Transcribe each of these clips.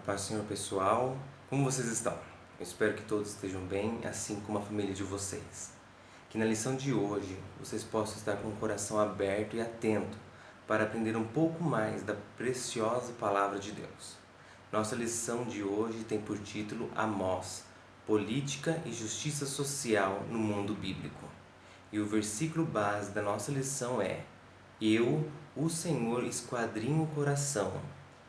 Paz do Senhor, pessoal. Como vocês estão? Eu espero que todos estejam bem, assim como a família de vocês. Que na lição de hoje vocês possam estar com o coração aberto e atento para aprender um pouco mais da preciosa Palavra de Deus. Nossa lição de hoje tem por título Amós, Política e Justiça Social no Mundo Bíblico. E o versículo base da nossa lição é: Eu, o Senhor, esquadrinho o coração,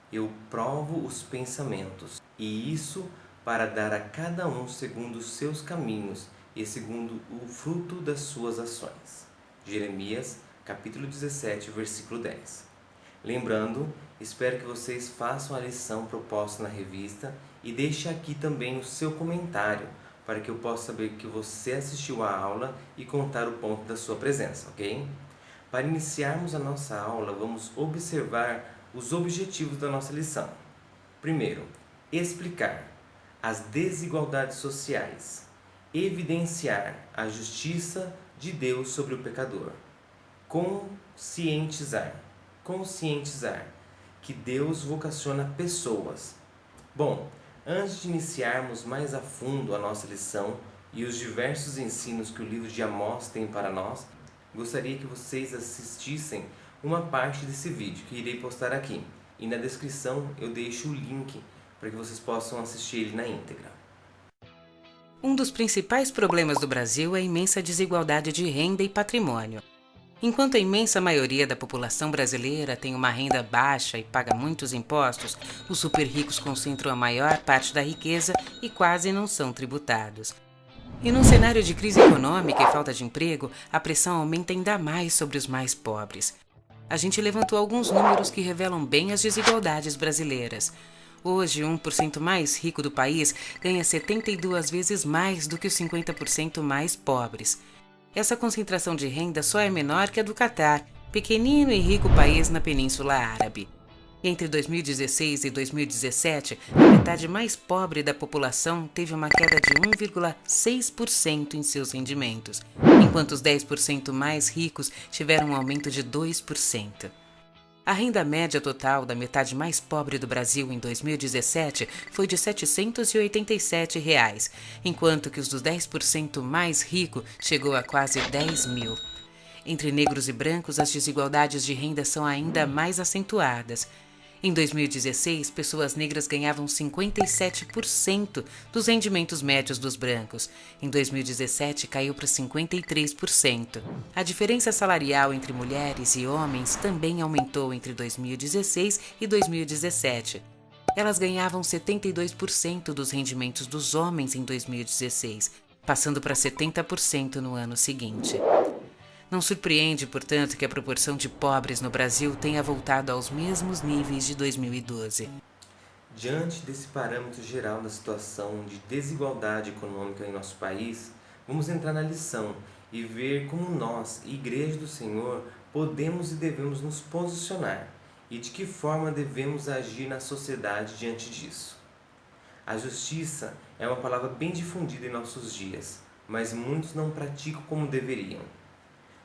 eu provo os pensamentos, e isso para dar a cada um segundo os seus caminhos e segundo o fruto das suas ações. Jeremias, capítulo 17, versículo 10. Lembrando, espero que vocês façam a lição proposta na revista e deixe aqui também o seu comentário, para que eu possa saber que você assistiu à aula e contar o ponto da sua presença, ok? Para iniciarmos a nossa aula, vamos observar os objetivos da nossa lição. Primeiro, explicar as desigualdades sociais, evidenciar a justiça de Deus sobre o pecador, conscientizar que Deus vocaciona pessoas. Bom, antes de iniciarmos mais a fundo a nossa lição e os diversos ensinos que o livro de Amós tem para nós, gostaria que vocês assistissem uma parte desse vídeo que irei postar aqui. E na descrição eu deixo o link para que vocês possam assistir ele na íntegra. Um dos principais problemas do Brasil é a imensa desigualdade de renda e patrimônio. Enquanto a imensa maioria da população brasileira tem uma renda baixa e paga muitos impostos, os super ricos concentram a maior parte da riqueza e quase não são tributados. E num cenário de crise econômica e falta de emprego, a pressão aumenta ainda mais sobre os mais pobres. A gente levantou alguns números que revelam bem as desigualdades brasileiras. Hoje, o 1% mais rico do país ganha 72 vezes mais do que os 50% mais pobres. Essa concentração de renda só é menor que a do Catar, pequenino e rico país na Península Árabe. Entre 2016 e 2017, a metade mais pobre da população teve uma queda de 1,6% em seus rendimentos, enquanto os 10% mais ricos tiveram um aumento de 2%. A renda média total da metade mais pobre do Brasil em 2017 foi de R$ 787, enquanto que os dos 10% mais ricos chegou a quase 10 mil. Entre negros e brancos, as desigualdades de renda são ainda mais acentuadas. Em 2016, pessoas negras ganhavam 57% dos rendimentos médios dos brancos. Em 2017, caiu para 53%. A diferença salarial entre mulheres e homens também aumentou entre 2016 e 2017. Elas ganhavam 72% dos rendimentos dos homens em 2016, passando para 70% no ano seguinte. Não surpreende, portanto, que a proporção de pobres no Brasil tenha voltado aos mesmos níveis de 2012. Diante desse parâmetro geral da situação de desigualdade econômica em nosso país, vamos entrar na lição e ver como nós, Igreja do Senhor, podemos e devemos nos posicionar e de que forma devemos agir na sociedade diante disso. A justiça é uma palavra bem difundida em nossos dias, mas muitos não praticam como deveriam.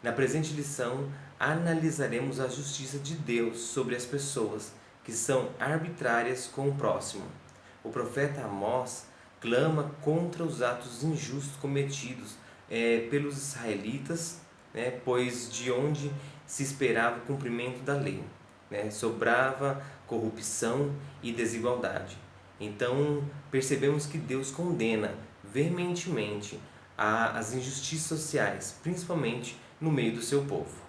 Na presente lição, analisaremos a justiça de Deus sobre as pessoas que são arbitrárias com o próximo. O profeta Amós clama contra os atos injustos cometidos pelos israelitas, pois de onde se esperava o cumprimento da lei, sobrava corrupção e desigualdade. Então, percebemos que Deus condena veementemente as injustiças sociais, principalmente no meio do seu povo.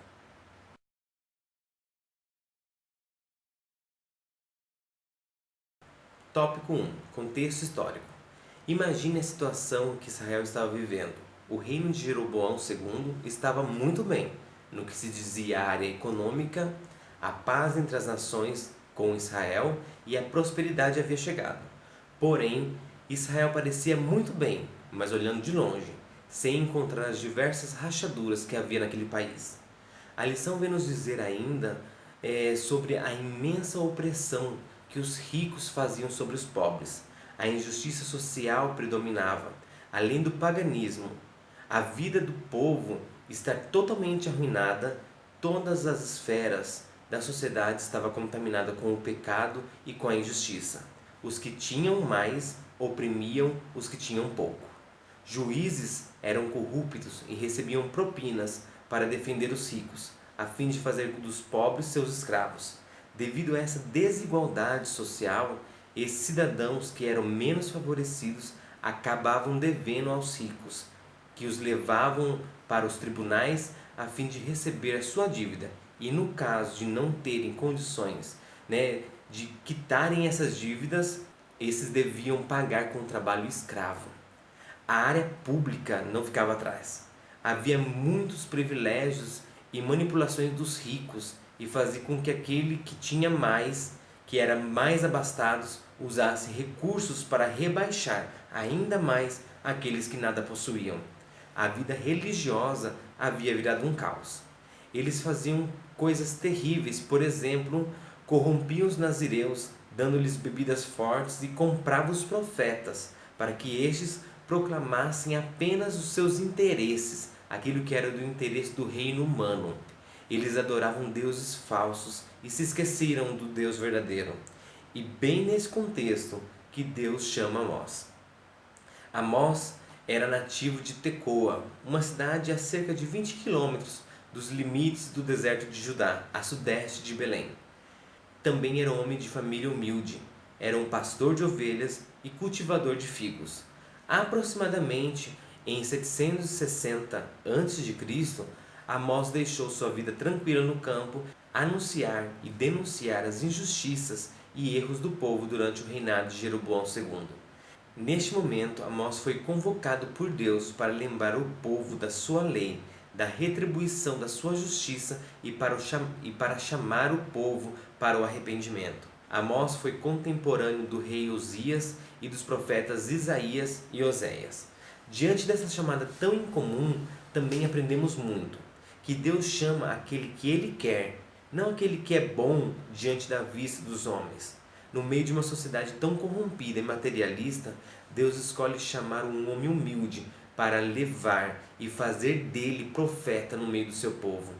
Tópico 1. Contexto histórico. Imagine a situação que Israel estava vivendo. O reino de Jeroboão II estava muito bem no que se dizia a área econômica, a paz entre as nações com Israel e a prosperidade havia chegado. Porém, Israel parecia muito bem, mas olhando de longe, sem encontrar as diversas rachaduras que havia naquele país. A lição vem nos dizer ainda sobre a imensa opressão que os ricos faziam sobre os pobres. A injustiça social predominava, além do paganismo. A vida do povo está totalmente arruinada, todas as esferas da sociedade estavam contaminadas com o pecado e com a injustiça. Os que tinham mais oprimiam os que tinham pouco. Juízes eram corruptos e recebiam propinas para defender os ricos, a fim de fazer dos pobres seus escravos. Devido a essa desigualdade social, esses cidadãos que eram menos favorecidos acabavam devendo aos ricos, que os levavam para os tribunais a fim de receber a sua dívida. E no caso de não terem condições, de quitarem essas dívidas, esses deviam pagar com trabalho escravo. A área pública não ficava atrás. Havia muitos privilégios e manipulações dos ricos e fazia com que aquele que tinha mais, que era mais abastados, usasse recursos para rebaixar ainda mais aqueles que nada possuíam. A vida religiosa havia virado um caos. Eles faziam coisas terríveis, por exemplo, corrompiam os nazireus, dando-lhes bebidas fortes, e compravam os profetas, para que estes proclamassem apenas os seus interesses, aquilo que era do interesse do reino humano. Eles adoravam deuses falsos e se esqueceram do Deus verdadeiro. E bem nesse contexto que Deus chama Amós. Amós era nativo de Tecoa, uma cidade a cerca de 20 quilômetros dos limites do deserto de Judá, a sudeste de Belém. Também era homem de família humilde, era um pastor de ovelhas e cultivador de figos. Aproximadamente em 760 a.C., Amós deixou sua vida tranquila no campo, anunciar e denunciar as injustiças e erros do povo durante o reinado de Jeroboão II. Neste momento, Amós foi convocado por Deus para lembrar o povo da sua lei, da retribuição da sua justiça e para chamar o povo para o arrependimento. Amós foi contemporâneo do rei Uzias e dos profetas Isaías e Oséias. Diante dessa chamada tão incomum, também aprendemos muito, que Deus chama aquele que Ele quer, não aquele que é bom diante da vista dos homens. No meio de uma sociedade tão corrompida e materialista, Deus escolhe chamar um homem humilde para levar e fazer dele profeta no meio do seu povo.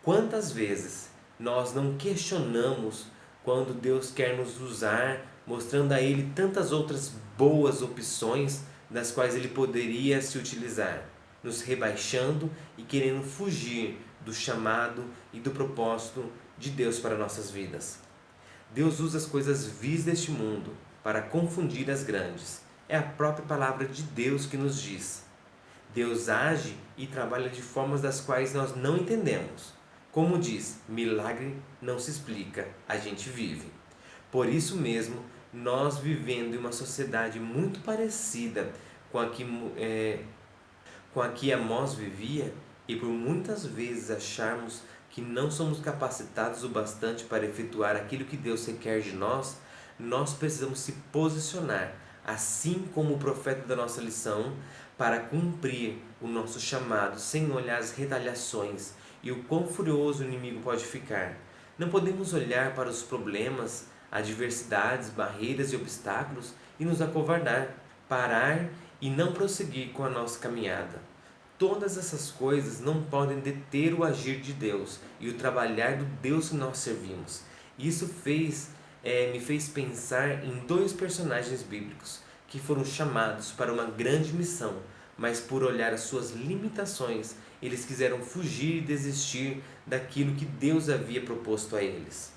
Quantas vezes nós não questionamos quando Deus quer nos usar, mostrando a Ele tantas outras boas opções das quais Ele poderia se utilizar, nos rebaixando e querendo fugir do chamado e do propósito de Deus para nossas vidas. Deus usa as coisas vis deste mundo para confundir as grandes. É a própria palavra de Deus que nos diz. Deus age e trabalha de formas das quais nós não entendemos. Como diz, milagre não se explica, a gente vive. Por isso mesmo, nós vivendo em uma sociedade muito parecida com a que Amós vivia, e por muitas vezes acharmos que não somos capacitados o bastante para efetuar aquilo que Deus requer de nós, nós precisamos se posicionar, assim como o profeta da nossa lição, para cumprir o nosso chamado sem olhar as retaliações e o quão furioso o inimigo pode ficar. Não podemos olhar para os problemas, adversidades, barreiras e obstáculos e nos acovardar, parar e não prosseguir com a nossa caminhada. Todas essas coisas não podem deter o agir de Deus e o trabalhar do Deus que nós servimos. Isso me fez pensar em dois personagens bíblicos que foram chamados para uma grande missão, mas por olhar as suas limitações, eles quiseram fugir e desistir daquilo que Deus havia proposto a eles.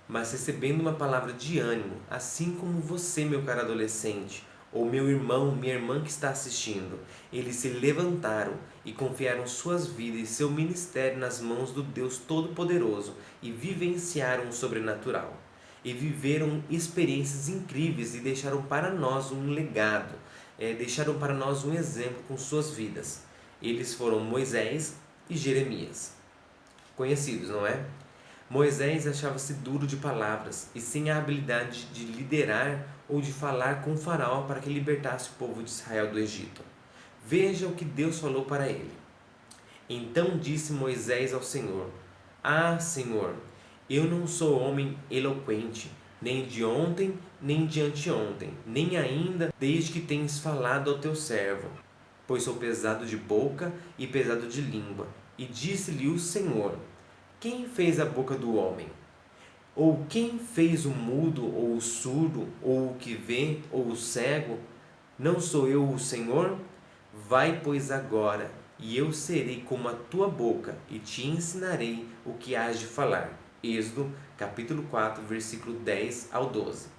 Mas recebendo uma palavra de ânimo, assim como você, meu caro adolescente, ou meu irmão, minha irmã que está assistindo, eles se levantaram e confiaram suas vidas e seu ministério nas mãos do Deus Todo-Poderoso e vivenciaram o sobrenatural. E viveram experiências incríveis e deixaram para nós um legado, deixaram para nós um exemplo com suas vidas. Eles foram Moisés e Jeremias. Conhecidos, não é? Moisés achava-se duro de palavras e sem a habilidade de liderar ou de falar com o faraó para que libertasse o povo de Israel do Egito. Veja o que Deus falou para ele. Então disse Moisés ao Senhor: Ah, Senhor, eu não sou homem eloquente, nem de ontem, nem de anteontem, nem ainda desde que tens falado ao teu servo, pois sou pesado de boca e pesado de língua. E disse-lhe o Senhor: Quem fez a boca do homem? Ou quem fez o mudo, ou o surdo, ou o que vê, ou o cego? Não sou eu o Senhor? Vai, pois, agora, e eu serei como a tua boca, e te ensinarei o que hás de falar. Êxodo, capítulo 4, versículo 10 ao 12.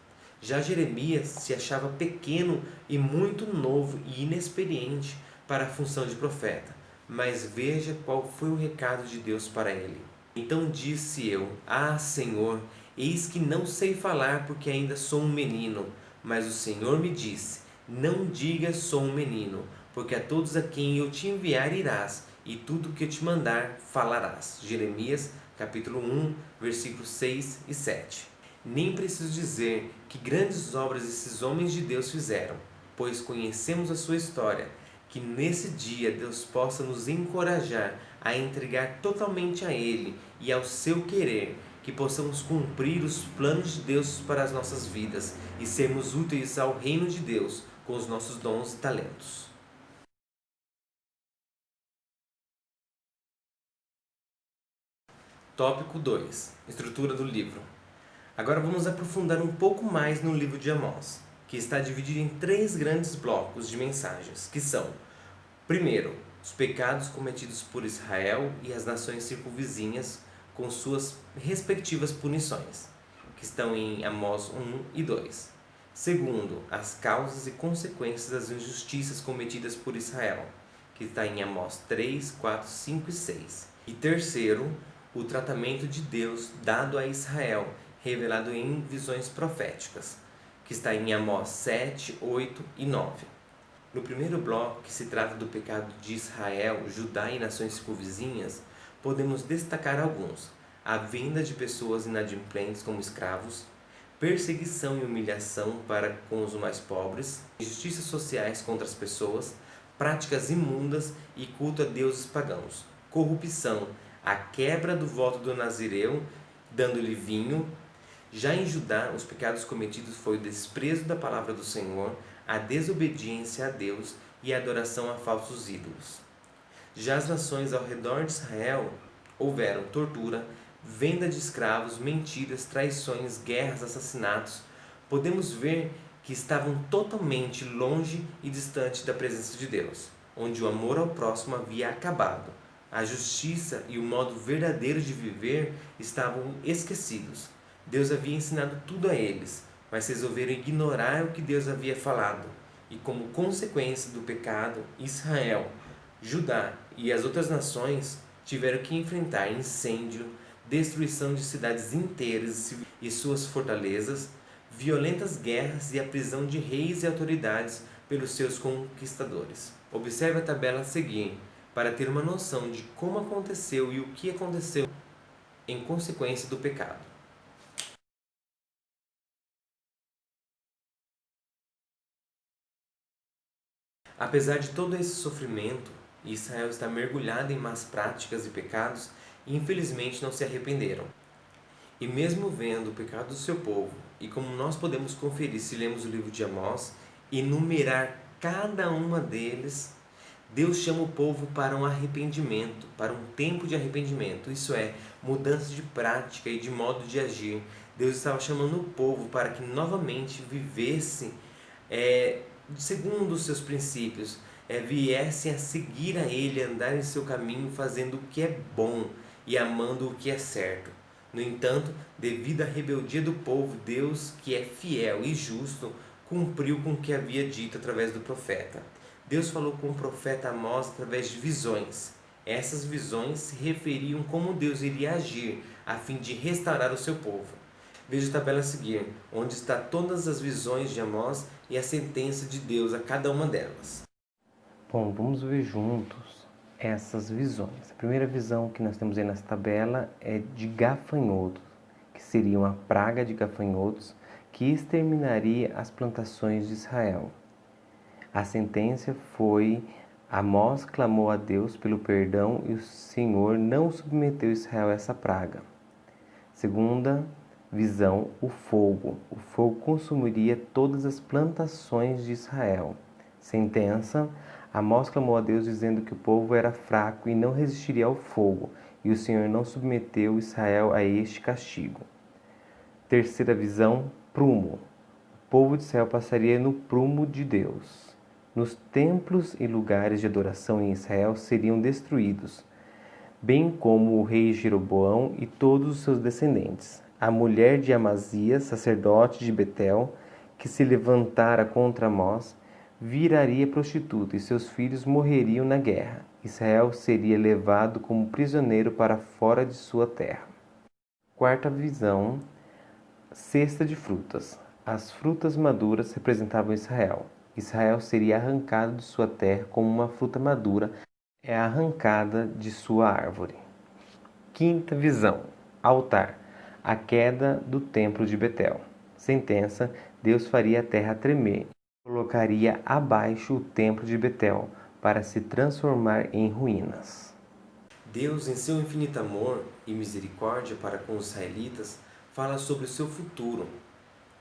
Já Jeremias se achava pequeno e muito novo e inexperiente para a função de profeta, mas veja qual foi o recado de Deus para ele. Então disse eu: Ah, Senhor, eis que não sei falar porque ainda sou um menino. Mas o Senhor me disse: Não digas sou um menino, porque a todos a quem eu te enviar irás, e tudo o que eu te mandar falarás. Jeremias, capítulo 1, versículos 6 e 7. Nem preciso dizer que grandes obras esses homens de Deus fizeram, pois conhecemos a sua história. Que nesse dia Deus possa nos encorajar a entregar totalmente a Ele e ao seu querer, que possamos cumprir os planos de Deus para as nossas vidas e sermos úteis ao reino de Deus com os nossos dons e talentos. Tópico 2. Estrutura do livro. Agora vamos aprofundar um pouco mais no livro de Amós, que está dividido em 3 grandes blocos de mensagens, que são: primeiro, os pecados cometidos por Israel e as nações circunvizinhas com suas respectivas punições, que estão em Amós 1 e 2. Segundo, as causas e consequências das injustiças cometidas por Israel, que está em Amós 3, 4, 5 e 6. E terceiro, o tratamento de Deus dado a Israel, revelado em visões proféticas, que está em Amós 7, 8 e 9. No primeiro bloco, que se trata do pecado de Israel, Judá e nações circunvizinhas, podemos destacar alguns: a venda de pessoas inadimplentes como escravos, perseguição e humilhação para com os mais pobres, injustiças sociais contra as pessoas, práticas imundas e culto a deuses pagãos, corrupção, a quebra do voto do nazireu, dando-lhe vinho. Já em Judá, os pecados cometidos foi o desprezo da palavra do Senhor, a desobediência a Deus e a adoração a falsos ídolos. Já as nações ao redor de Israel houveram tortura, venda de escravos, mentiras, traições, guerras, assassinatos. Podemos ver que estavam totalmente longe e distante da presença de Deus, onde o amor ao próximo havia acabado. A justiça e o modo verdadeiro de viver estavam esquecidos. Deus havia ensinado tudo a eles, mas resolveram ignorar o que Deus havia falado. E como consequência do pecado, Israel, Judá e as outras nações tiveram que enfrentar incêndio, destruição de cidades inteiras e suas fortalezas, violentas guerras e a prisão de reis e autoridades pelos seus conquistadores. Observe a tabela a seguir para ter uma noção de como aconteceu e o que aconteceu em consequência do pecado. Apesar de todo esse sofrimento, Israel está mergulhado em más práticas e pecados e infelizmente não se arrependeram. E mesmo vendo o pecado do seu povo, e como nós podemos conferir se lemos o livro de Amós, e enumerar cada uma deles, Deus chama o povo para um arrependimento, para um tempo de arrependimento, isso é, mudança de prática e de modo de agir. Deus estava chamando o povo para que novamente vivesse segundo os seus princípios, viessem a seguir a Ele, andar em seu caminho, fazendo o que é bom e amando o que é certo. No entanto, devido à rebeldia do povo, Deus, que é fiel e justo, cumpriu com o que havia dito através do profeta. Deus falou com o profeta Amós através de visões. Essas visões se referiam como Deus iria agir a fim de restaurar o seu povo. Veja a tabela a seguir, onde está todas as visões de Amós e a sentença de Deus a cada uma delas. Bom, vamos ver juntos essas visões. A primeira visão que nós temos aí nessa tabela é de gafanhotos, que seria uma praga de gafanhotos que exterminaria as plantações de Israel. A sentença foi: Amós clamou a Deus pelo perdão e o Senhor não submeteu Israel a essa praga. Segunda visão, o fogo. O fogo consumiria todas as plantações de Israel. Sentença: Amós clamou a Deus dizendo que o povo era fraco e não resistiria ao fogo, e o Senhor não submeteu Israel a este castigo. Terceira visão, prumo. O povo de Israel passaria no prumo de Deus. Nos templos e lugares de adoração em Israel seriam destruídos, bem como o rei Jeroboão e todos os seus descendentes. A mulher de Amazias, sacerdote de Betel, que se levantara contra Amós, viraria prostituta e seus filhos morreriam na guerra. Israel seria levado como prisioneiro para fora de sua terra. Quarta visão, cesta de frutas. As frutas maduras representavam Israel. Israel seria arrancado de sua terra como uma fruta madura é arrancada de sua árvore. Quinta visão, altar. A queda do templo de Betel. Sentença, Deus faria a terra tremer. Colocaria abaixo o templo de Betel para se transformar em ruínas. Deus, em seu infinito amor e misericórdia para com os israelitas, fala sobre o seu futuro,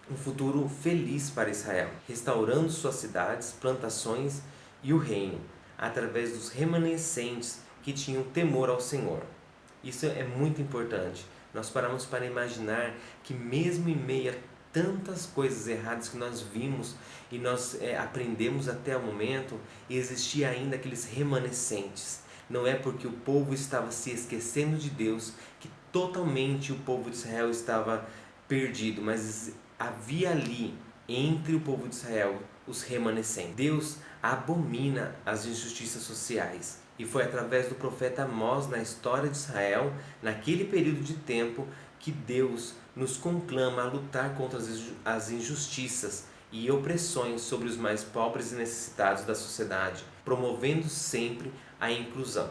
um futuro feliz para Israel, restaurando suas cidades, plantações e o reino, através dos remanescentes que tinham temor ao Senhor. Isso é muito importante. Nós paramos para imaginar que mesmo em meio a tantas coisas erradas que nós vimos e nós aprendemos até o momento, existia ainda aqueles remanescentes. Não é porque o povo estava se esquecendo de Deus que totalmente o povo de Israel estava perdido, mas havia ali, entre o povo de Israel, os remanescentes. Deus abomina as injustiças sociais. E foi através do profeta Amós, na história de Israel, naquele período de tempo, que Deus nos conclama a lutar contra as injustiças e opressões sobre os mais pobres e necessitados da sociedade, promovendo sempre a inclusão.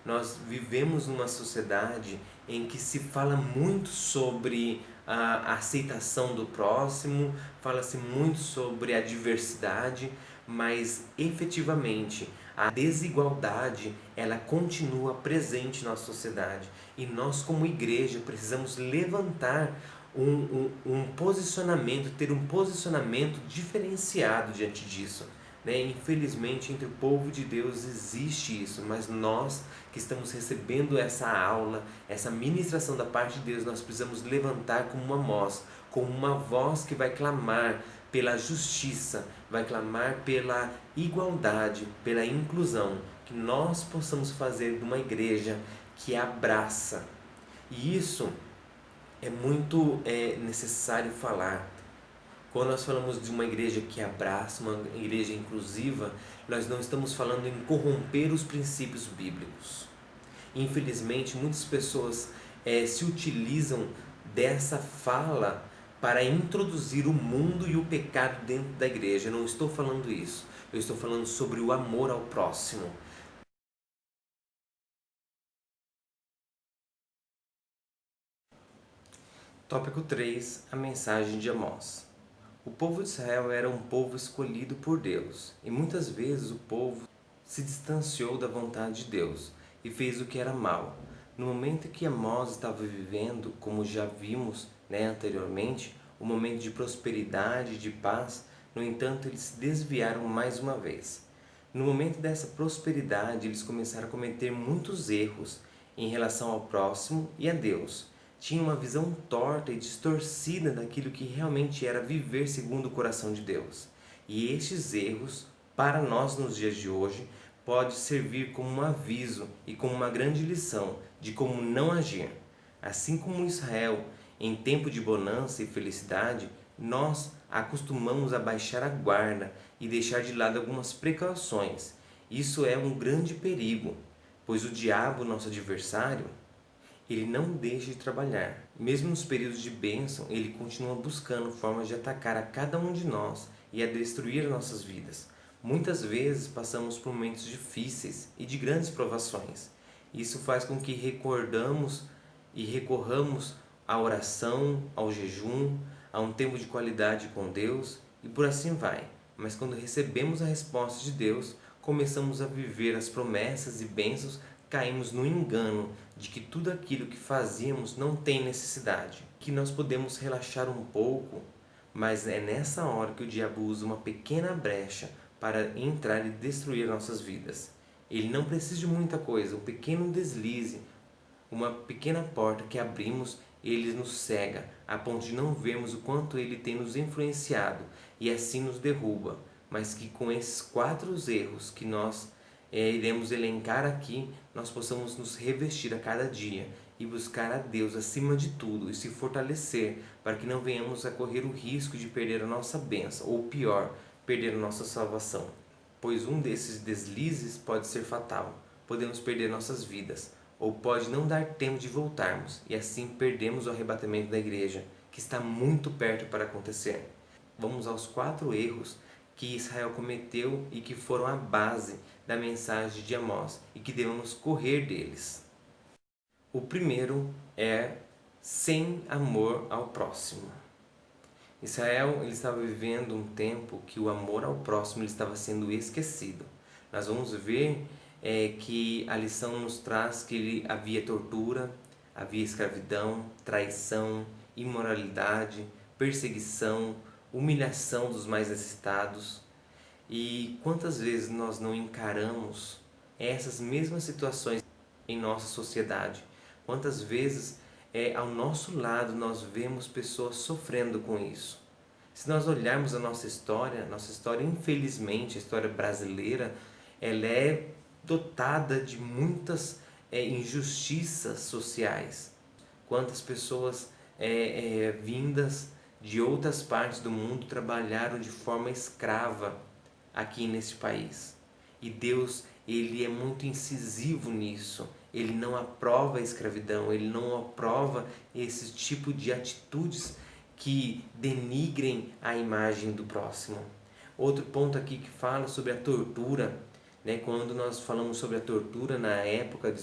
Nós vivemos numa sociedade em que se fala muito sobre a aceitação do próximo, fala-se muito sobre a diversidade, mas efetivamente a desigualdade ela continua presente na nossa sociedade e nós como igreja precisamos levantar um posicionamento, ter um posicionamento diferenciado diante disso. Infelizmente entre o povo de Deus existe isso, mas nós que estamos recebendo essa aula, essa ministração da parte de Deus, nós precisamos levantar como uma voz, como uma voz que vai clamar pela justiça, vai clamar pela igualdade, pela inclusão, que nós possamos fazer de uma igreja que abraça. E isso é muito necessário falar. Quando nós falamos de uma igreja que abraça, uma igreja inclusiva, nós não estamos falando em corromper os princípios bíblicos. Infelizmente, muitas pessoas se utilizam dessa fala para introduzir o mundo e o pecado dentro da igreja. Eu não estou falando isso. Eu estou falando sobre o amor ao próximo. Tópico 3. A mensagem de Amós. O povo de Israel era um povo escolhido por Deus, e muitas vezes o povo se distanciou da vontade de Deus e fez o que era mal. No momento que Amós estava vivendo, como já vimos anteriormente, um momento de prosperidade, de paz, no entanto eles se desviaram mais uma vez. No momento dessa prosperidade, eles começaram a cometer muitos erros em relação ao próximo e a Deus. Tinha uma visão torta e distorcida daquilo que realmente era viver segundo o coração de Deus. E estes erros, para nós nos dias de hoje, pode servir como um aviso e como uma grande lição de como não agir. Assim como Israel, em tempo de bonança e felicidade, nós acostumamos a baixar a guarda e deixar de lado algumas precauções. Isso é um grande perigo, pois o diabo, nosso adversário, ele não deixa de trabalhar. Mesmo nos períodos de bênção, ele continua buscando formas de atacar a cada um de nós e a destruir nossas vidas. Muitas vezes passamos por momentos difíceis e de grandes provações. Isso faz com que recordamos e recorramos à oração, ao jejum, a um tempo de qualidade com Deus e por assim vai. Mas quando recebemos a resposta de Deus, começamos a viver as promessas e bênçãos, caímos no engano de que tudo aquilo que fazíamos não tem necessidade, que nós podemos relaxar um pouco, mas é nessa hora que o diabo usa uma pequena brecha para entrar e destruir nossas vidas. Ele não precisa de muita coisa, um pequeno deslize, uma pequena porta que abrimos ele nos cega, a ponto de não vermos o quanto ele tem nos influenciado e assim nos derruba, mas que com esses 4 erros que nós iremos elencar aqui, nós possamos nos revestir a cada dia e buscar a Deus acima de tudo e se fortalecer para que não venhamos a correr o risco de perder a nossa bênção, ou pior, perder a nossa salvação. Pois um desses deslizes pode ser fatal, podemos perder nossas vidas, ou pode não dar tempo de voltarmos e assim perdemos o arrebatamento da igreja, que está muito perto para acontecer. Vamos aos 4 erros que Israel cometeu e que foram a base da mensagem de Amós e que devemos correr deles. O primeiro é sem amor ao próximo. Israel ele estava vivendo um tempo que o amor ao próximo ele estava sendo esquecido. Nós vamos ver que a lição nos traz que havia tortura, havia escravidão, traição, imoralidade, perseguição, humilhação dos mais necessitados. E quantas vezes nós não encaramos essas mesmas situações em nossa sociedade? Quantas vezes ao nosso lado nós vemos pessoas sofrendo com isso? Se nós olharmos a nossa história infelizmente, a história brasileira, ela é dotada de muitas injustiças sociais. Quantas pessoas vindas de outras partes do mundo trabalharam de forma escrava aqui neste país. E Deus, ele é muito incisivo nisso. Ele não aprova a escravidão, ele não aprova esse tipo de atitudes que denigrem a imagem do próximo. Outro ponto aqui que fala sobre a tortura, né? Quando nós falamos sobre a tortura na época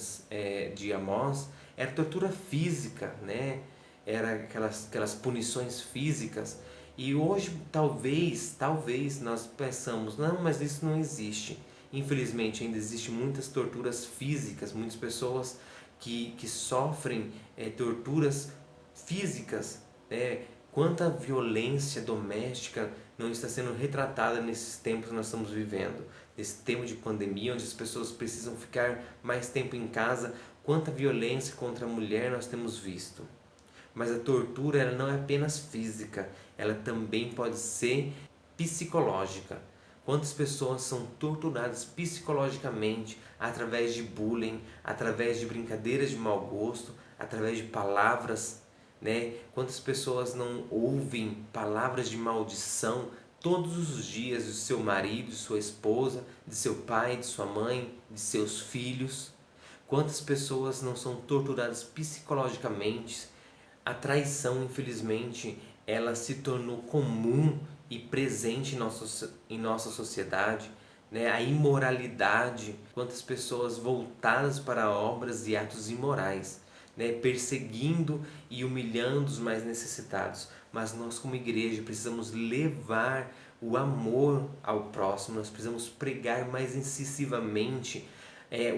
de Amós, era tortura física, né? Era aquelas punições físicas. E hoje talvez nós pensamos, não, mas isso não existe. Infelizmente ainda existem muitas torturas físicas, muitas pessoas que sofrem torturas físicas. Quanta violência doméstica não está sendo retratada nesses tempos que nós estamos vivendo. Nesse tempo de pandemia, onde as pessoas precisam ficar mais tempo em casa, quanta violência contra a mulher nós temos visto. Mas a tortura ela não é apenas física, ela também pode ser psicológica. Quantas pessoas são torturadas psicologicamente através de bullying, através de brincadeiras de mau gosto, através de palavras, né? Quantas pessoas não ouvem palavras de maldição todos os dias do seu marido, de sua esposa, de seu pai, de sua mãe, de seus filhos? Quantas pessoas não são torturadas psicologicamente? A traição, infelizmente, ela se tornou comum e presente em nossa sociedade, né? A imoralidade, quantas pessoas voltadas para obras e atos imorais, né? Perseguindo e humilhando os mais necessitados. Mas nós como igreja precisamos levar o amor ao próximo, nós precisamos pregar mais incisivamente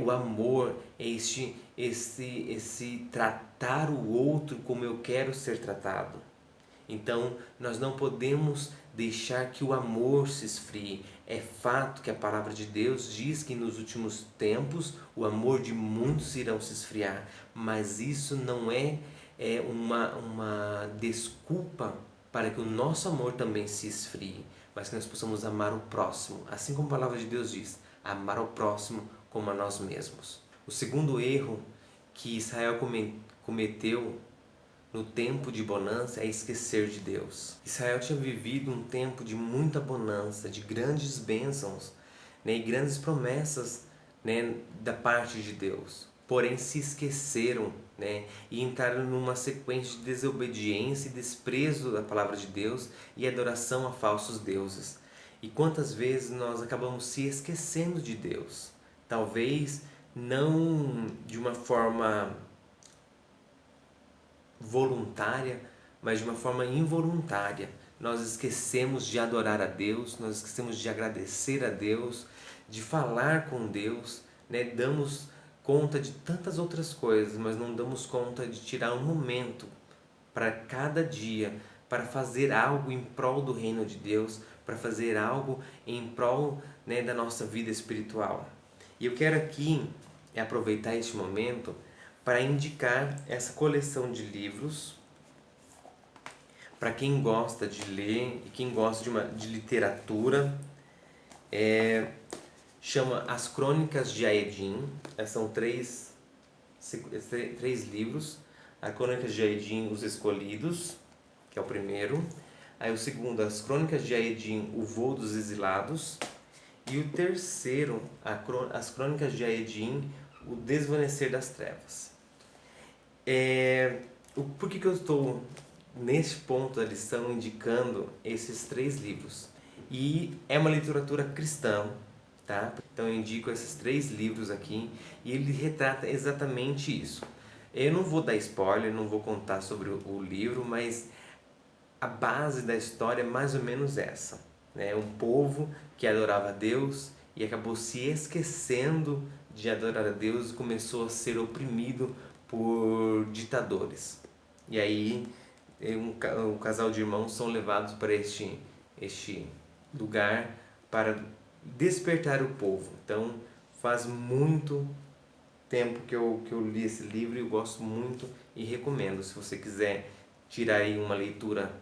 o amor, esse tratar o outro como eu quero ser tratado. Então, nós não podemos deixar que o amor se esfrie. É fato que a palavra de Deus diz que nos últimos tempos o amor de muitos irão se esfriar, mas isso não é uma desculpa para que o nosso amor também se esfrie, mas que nós possamos amar o próximo, assim como a palavra de Deus diz, amar o próximo como a nós mesmos. O segundo erro que Israel cometeu no tempo de bonança é esquecer de Deus. Israel tinha vivido um tempo de muita bonança, de grandes bênçãos, né, e grandes promessas, né, da parte de Deus. Porém se esqueceram, né, e entraram numa sequência de desobediência e desprezo da palavra de Deus e adoração a falsos deuses. E quantas vezes nós acabamos se esquecendo de Deus? Talvez não de uma forma voluntária, mas de uma forma involuntária. Nós esquecemos de adorar a Deus, nós esquecemos de agradecer a Deus, de falar com Deus, né? Damos conta de tantas outras coisas, mas não damos conta de tirar um momento para cada dia, para fazer algo em prol do reino de Deus, para fazer algo em prol, né, da nossa vida espiritual. E eu quero aqui aproveitar este momento para indicar essa coleção de livros para quem gosta de ler e quem gosta de literatura. Chama As Crônicas de Aedim. São três livros. A Crônicas de Aedim, Os Escolhidos, que é o primeiro. Aí o segundo, As Crônicas de Aedim, O Voo dos Exilados. E o terceiro, As Crônicas de Aedim, O Desvanecer das Trevas. Por que eu estou, neste ponto da lição, indicando esses 3 livros? E é uma literatura cristã, tá? Então eu indico esses 3 livros aqui e ele retrata exatamente isso. Eu não vou dar spoiler, não vou contar sobre o livro, mas a base da história é mais ou menos essa, né? Um povo que adorava a Deus e acabou se esquecendo de adorar a Deus e começou a ser oprimido por ditadores. E aí um casal de irmãos são levados para este lugar para despertar o povo. Então faz muito tempo que eu li esse livro e eu gosto muito e recomendo. Se você quiser tirar aí uma leitura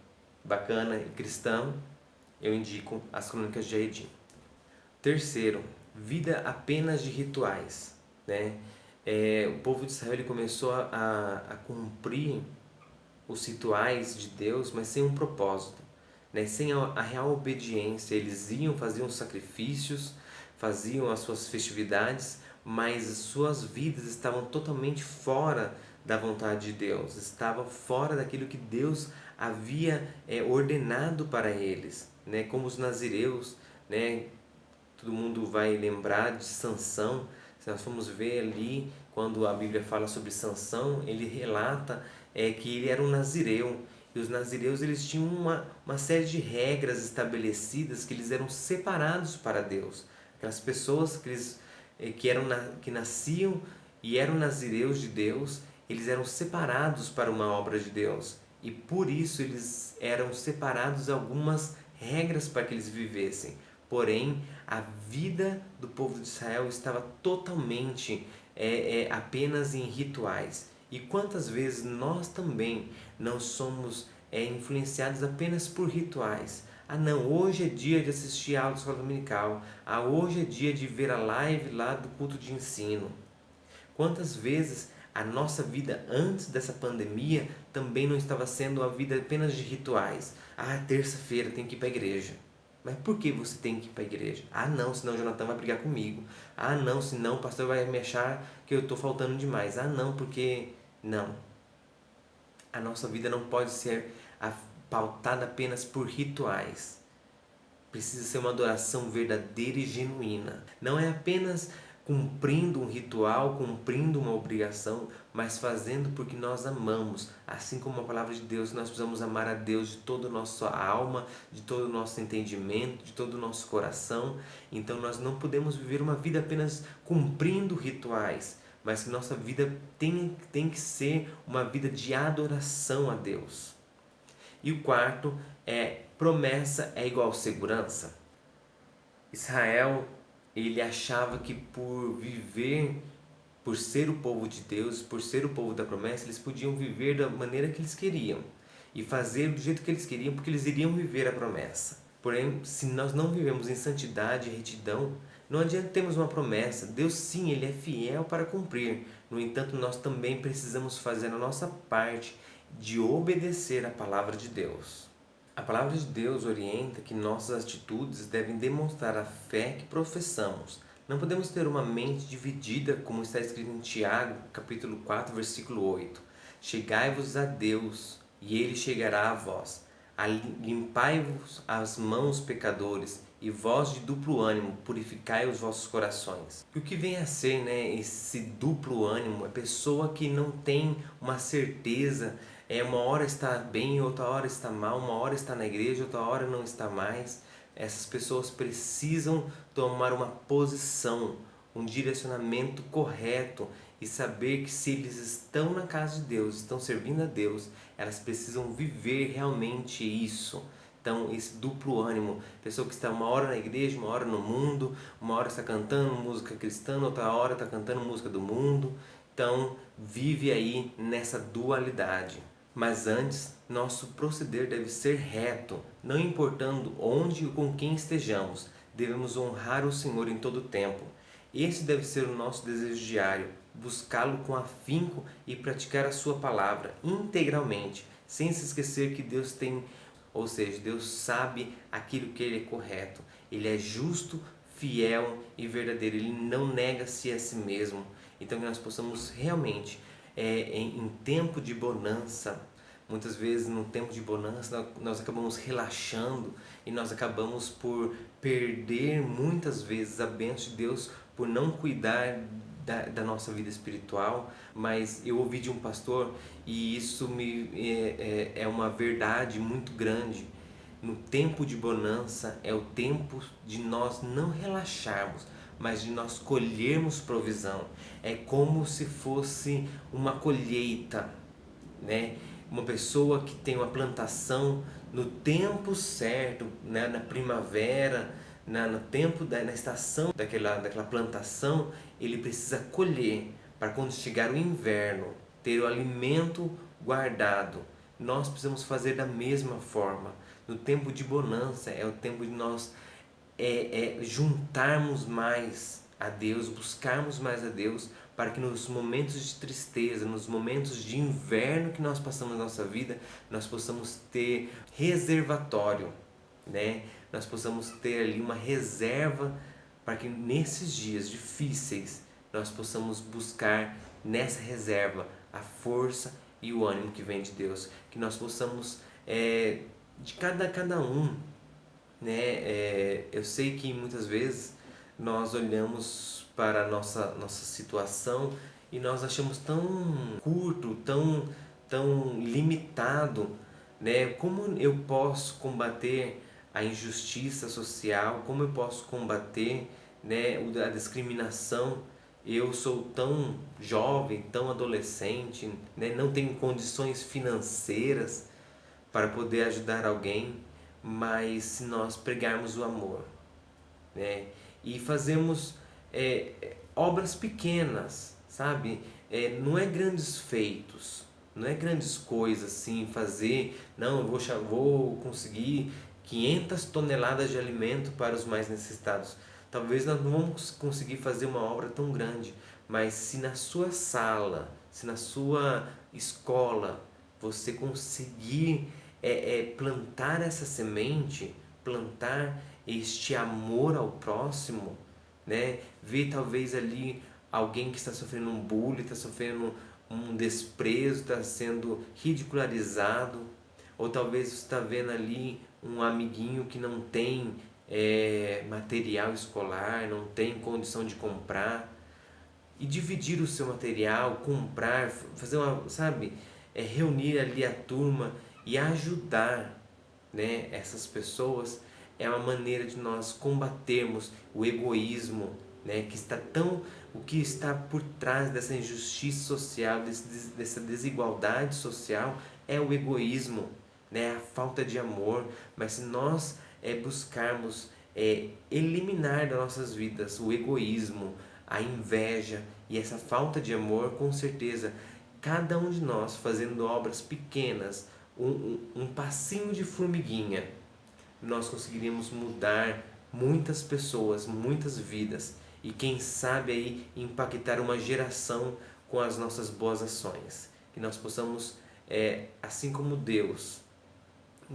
bacana e cristã, eu indico As Crônicas de Aedim. Terceiro, vida apenas de rituais, né? O povo de Israel ele começou a cumprir os rituais de Deus, mas sem um propósito, né? Sem a real obediência. Eles faziam sacrifícios, faziam as suas festividades, mas suas vidas estavam totalmente fora da vontade de Deus, estavam fora daquilo que Deus havia ordenado para eles, né? Como os nazireus, né? Todo mundo vai lembrar de Sansão. Se nós formos ver ali, quando a Bíblia fala sobre Sansão, ele relata que ele era um nazireu. E os nazireus eles tinham uma série de regras estabelecidas que eles eram separados para Deus. Aquelas pessoas que nasciam e eram nazireus de Deus, eles eram separados para uma obra de Deus. E por isso eles eram separados algumas regras para que eles vivessem. Porém, a vida do povo de Israel estava totalmente apenas em rituais. E quantas vezes nós também não somos influenciados apenas por rituais? Ah não, hoje é dia de assistir a aula de escola dominical. Ah, hoje é dia de ver a live lá do culto de ensino. Quantas vezes a nossa vida antes dessa pandemia também não estava sendo uma vida apenas de rituais? Ah, terça-feira tem que ir para a igreja. Mas por que você tem que ir para a igreja? Ah não, senão o Jonathan vai brigar comigo. Ah não, senão o pastor vai me achar que eu estou faltando demais. Ah não, porque... Não. A nossa vida não pode ser pautada apenas por rituais. Precisa ser uma adoração verdadeira e genuína. Não é apenas cumprindo um ritual, cumprindo uma obrigação, mas fazendo porque nós amamos. Assim como a palavra de Deus, nós precisamos amar a Deus de toda a nossa alma, de todo o nosso entendimento, de todo o nosso coração. Então nós não podemos viver uma vida apenas cumprindo rituais, mas que nossa vida tem que ser uma vida de adoração a Deus. E o quarto promessa é igual segurança. Israel, ele achava que por ser o povo de Deus, por ser o povo da promessa, eles podiam viver da maneira que eles queriam e fazer do jeito que eles queriam, porque eles iriam viver a promessa. Porém, se nós não vivemos em santidade e retidão, não adianta termos uma promessa. Deus sim, Ele é fiel para cumprir. No entanto, nós também precisamos fazer a nossa parte de obedecer a palavra de Deus. A palavra de Deus orienta que nossas atitudes devem demonstrar a fé que professamos. Não podemos ter uma mente dividida, como está escrito em Tiago, capítulo 4, versículo 8. Chegai-vos a Deus, e Ele chegará a vós. Limpai-vos as mãos, pecadores, e vós de duplo ânimo, purificai os vossos corações. E o que vem a ser, esse duplo ânimo? A pessoa que não tem uma certeza, uma hora está bem, outra hora está mal, uma hora está na igreja, outra hora não está mais. Essas pessoas precisam tomar uma posição, um direcionamento correto e saber que se eles estão na casa de Deus, estão servindo a Deus, elas precisam viver realmente isso. Então, esse duplo ânimo, pessoa que está uma hora na igreja, uma hora no mundo, uma hora está cantando música cristã, outra hora está cantando música do mundo. Então, vive aí nessa dualidade. Mas antes, nosso proceder deve ser reto, não importando onde ou com quem estejamos. Devemos honrar o Senhor em todo o tempo. Esse deve ser o nosso desejo diário, buscá-lo com afinco e praticar a sua palavra integralmente, sem se esquecer que Deus tem, ou seja, Deus sabe aquilo que Ele é correto. Ele é justo, fiel e verdadeiro. Ele não nega-se a si mesmo. Então que nós possamos realmente, em tempo de bonança, muitas vezes no tempo de bonança nós acabamos relaxando e nós acabamos por perder muitas vezes a bênção de Deus por não cuidar da nossa vida espiritual. Mas eu ouvi de um pastor e isso é uma verdade muito grande. No tempo de bonança é o tempo de nós não relaxarmos, mas de nós colhermos provisão. É como se fosse uma colheita, né? Uma pessoa que tem uma plantação no tempo certo, né? Na primavera, no tempo na estação daquela plantação, ele precisa colher para quando chegar o inverno ter o alimento guardado. Nós precisamos fazer da mesma forma. No tempo de bonança é o tempo de nós juntarmos mais a Deus, buscarmos mais a Deus, para que nos momentos de tristeza, nos momentos de inverno que nós passamos na nossa vida, nós possamos ter reservatório, né? Nós possamos ter ali uma reserva para que nesses dias difíceis nós possamos buscar nessa reserva a força e o ânimo que vem de Deus. Que nós possamos, de cada um, né? Eu sei que muitas vezes nós olhamos para a nossa situação e nós achamos tão curto, tão limitado, né? Como eu posso combater a injustiça social? Como eu posso combater, né, a discriminação? Eu sou tão jovem, tão adolescente, né? Não tenho condições financeiras para poder ajudar alguém, mas se nós pregarmos o amor, né? E fazemos obras pequenas, sabe? Não é grandes feitos, não é grandes coisas assim fazer. Não, eu vou conseguir 500 toneladas de alimento para os mais necessitados. Talvez nós não vamos conseguir fazer uma obra tão grande, mas se na sua sala, se na sua escola você conseguir plantar essa semente, plantar este amor ao próximo, né? Ver talvez ali alguém que está sofrendo um bullying, está sofrendo um desprezo, está sendo ridicularizado, ou talvez você está vendo ali um amiguinho que não tem material escolar, não tem condição de comprar, e dividir o seu material, comprar, fazer reunir ali a turma e ajudar, né, essas pessoas. É uma maneira de nós combatermos o egoísmo, né, o que está por trás dessa injustiça social, dessa desigualdade social, é o egoísmo, né, a falta de amor. Mas se nós buscarmos eliminar das nossas vidas o egoísmo, a inveja e essa falta de amor, com certeza, cada um de nós fazendo obras pequenas, um passinho de formiguinha, nós conseguiríamos mudar muitas pessoas, muitas vidas, e quem sabe aí impactar uma geração com as nossas boas ações. Que nós possamos, assim como Deus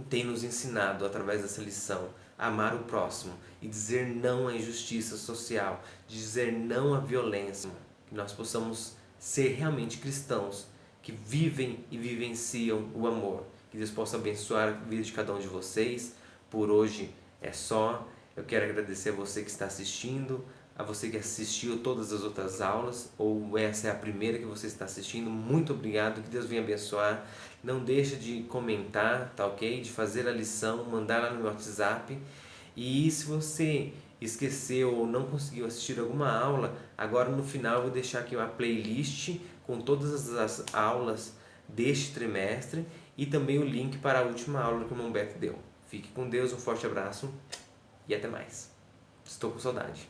tem nos ensinado através dessa lição, amar o próximo e dizer não à injustiça social, dizer não à violência, que nós possamos ser realmente cristãos que vivem e vivenciam o amor. Que Deus possa abençoar a vida de cada um de vocês. Por hoje é só. Eu quero agradecer a você que está assistindo, a você que assistiu todas as outras aulas, ou essa é a primeira que você está assistindo. Muito obrigado, que Deus venha abençoar. Não deixa de comentar, tá ok? De fazer a lição, mandar lá no meu WhatsApp. E se você esqueceu ou não conseguiu assistir alguma aula, agora no final eu vou deixar aqui uma playlist com todas as aulas deste trimestre e também o link para a última aula que o irmão Beto deu. Fique com Deus, um forte abraço e até mais. Estou com saudade.